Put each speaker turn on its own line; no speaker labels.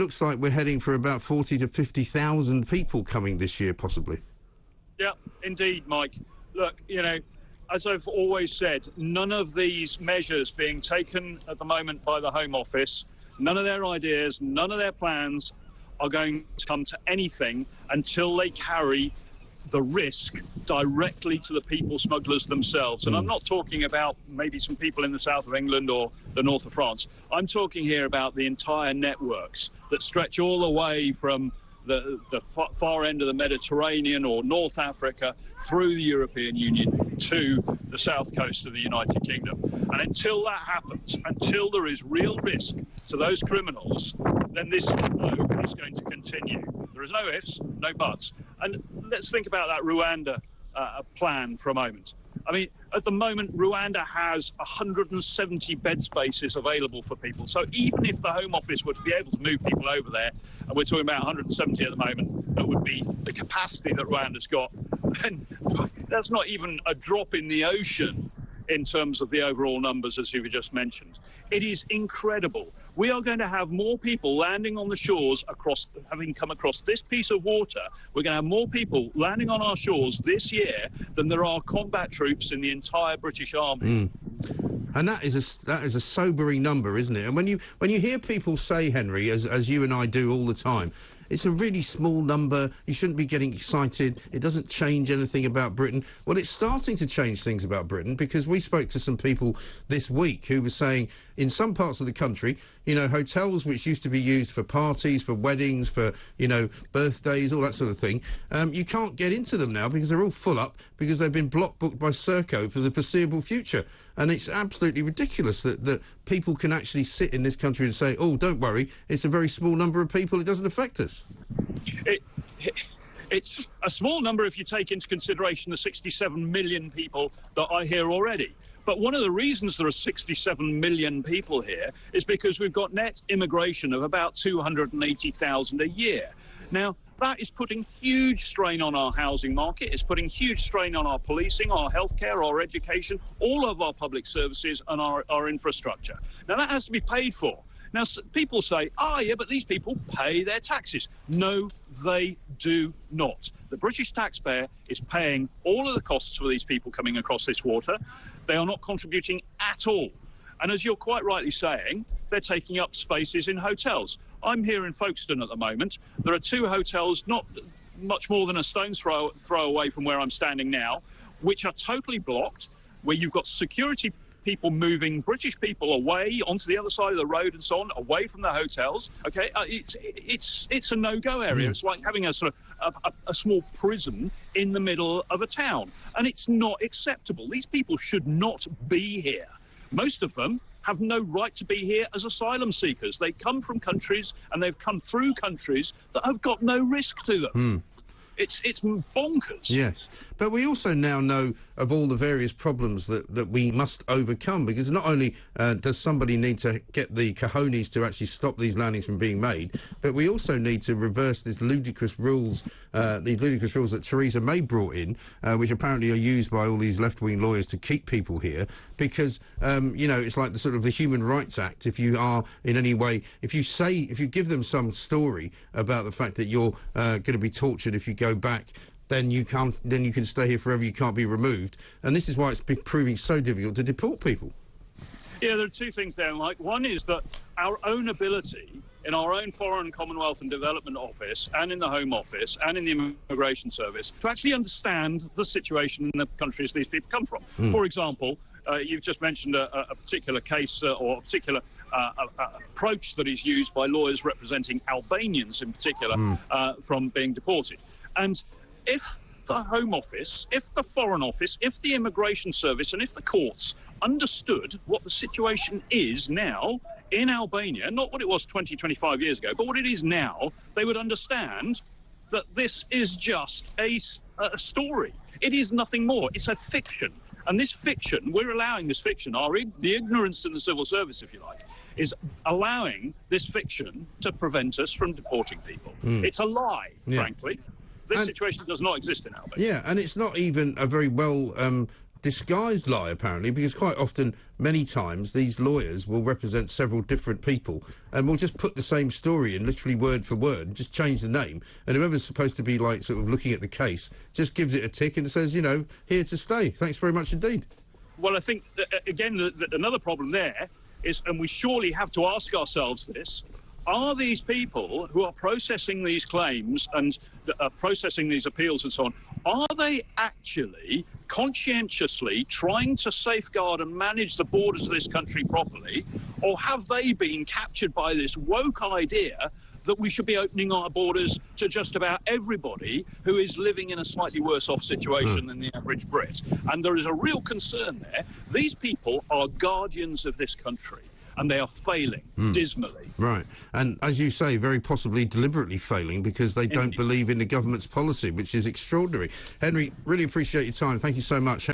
looks like we're heading for about 40 to 50,000 people coming this year, possibly.
Yeah, indeed, Mike. Look, you know, as I've always said, none of these measures being taken at the moment by the Home Office, none of their ideas, none of their plans are going to come to anything until they carry the risk directly to the people smugglers themselves. And I'm not talking about maybe some people in the south of England or the north of France. I'm talking here about the entire networks that stretch all the way from the far end of the Mediterranean or North Africa through the European Union to the south coast of the United Kingdom. And until that happens, until there is real risk to those criminals, then this flow is going to continue. There is no ifs, no buts. And let's think about that Rwanda plan for a moment. I mean, at the moment, Rwanda has 170 bed spaces available for people. So even if the Home Office were to be able to move people over there, and we're talking about 170 at the moment, that would be the capacity that Rwanda's got, then that's not even a drop in the ocean in terms of the overall numbers, as you just mentioned. It is incredible. We are going to have more people landing on the shores having come across this piece of water. We're going to have more people landing on our shores this year than there are combat troops in the entire British Army.
And that is a sobering number, isn't it? And when you hear people say, Henry, as you and I do all the time, it's a really small number, you shouldn't be getting excited, it doesn't change anything about Britain. Well, it's starting to change things about Britain, because we spoke to some people this week who were saying in some parts of the country, you know, hotels which used to be used for parties, for weddings, for, you know, birthdays, all that sort of thing, you can't get into them now because they're all full up, because they've been block booked by Serco for the foreseeable future. And it's absolutely ridiculous that people can actually sit in this country and say, oh, don't worry, it's a very small number of people, it doesn't affect us.
It's a small number if you take into consideration the 67 million people that are here already. But one of the reasons there are 67 million people here is because we've got net immigration of about 280,000 a year. Now, that is putting huge strain on our housing market. It's putting huge strain on our policing, our healthcare, our education, all of our public services and our infrastructure. Now, that has to be paid for. Now, people say, yeah, but these people pay their taxes. No, they do not. The British taxpayer is paying all of the costs for these people coming across this water. They are not contributing at all. And as you're quite rightly saying, they're taking up spaces in hotels. I'm here in Folkestone at the moment. There are two hotels, not much more than a stone's throw away from where I'm standing now, which are totally blocked, where you've got security people moving British people away onto the other side of the road and so on, away from the hotels. Okay, it's a no-go area. It's like having a sort of a small prison in the middle of a town, and it's not acceptable. These people should not be here. Most of them have no right to be here as asylum seekers. They come from countries, and they've come through countries that have got no risk to them. It's bonkers.
Yes, but we also now know of all the various problems that we must overcome, because not only does somebody need to get the cojones to actually stop these landings from being made, but we also need to reverse these ludicrous rules that Theresa May brought in, which apparently are used by all these left-wing lawyers to keep people here, because, you know, it's like the sort of the Human Rights Act. If you are in any way, if you give them some story about the fact that you're going to be tortured if you go back, then you can stay here forever, you can't be removed. And this is why it's proving so difficult to deport people.
Yeah, there are two things there, Mike. One is that our own ability in our own Foreign, Commonwealth and Development Office and in the Home Office and in the Immigration Service to actually understand the situation in the countries these people come from. For example, you've just mentioned a particular case or a particular approach that is used by lawyers representing Albanians in particular from being deported. And if the Home Office, if the Foreign Office, if the Immigration Service and if the courts understood what the situation is now in Albania, not what it was 20, 25 years ago, but what it is now, they would understand that this is just a story. It is nothing more. It's a fiction. And this fiction, we're allowing this fiction, the ignorance in the civil service, if you like, is allowing this fiction to prevent us from deporting people. It's a lie, frankly. This situation does not exist in Albania.
Yeah, and it's not even a very well disguised lie, apparently, because quite often, many times, these lawyers will represent several different people and will just put the same story in, literally word for word, and just change the name. And whoever's supposed to be, like, sort of looking at the case just gives it a tick and says, you know, here to stay. Thanks very much indeed.
Well, I think, again, another problem there is, and we surely have to ask ourselves this, are these people who are processing these claims and processing these appeals and so on, are they actually conscientiously trying to safeguard and manage the borders of this country properly, or have they been captured by this woke idea that we should be opening our borders to just about everybody who is living in a slightly worse off situation than the average Brit? And there is a real concern there. These people are guardians of this country, and they are failing dismally.
Right. And as you say, very possibly deliberately failing because they don't believe in the government's policy, which is extraordinary. Henry, really appreciate your time. Thank you so much.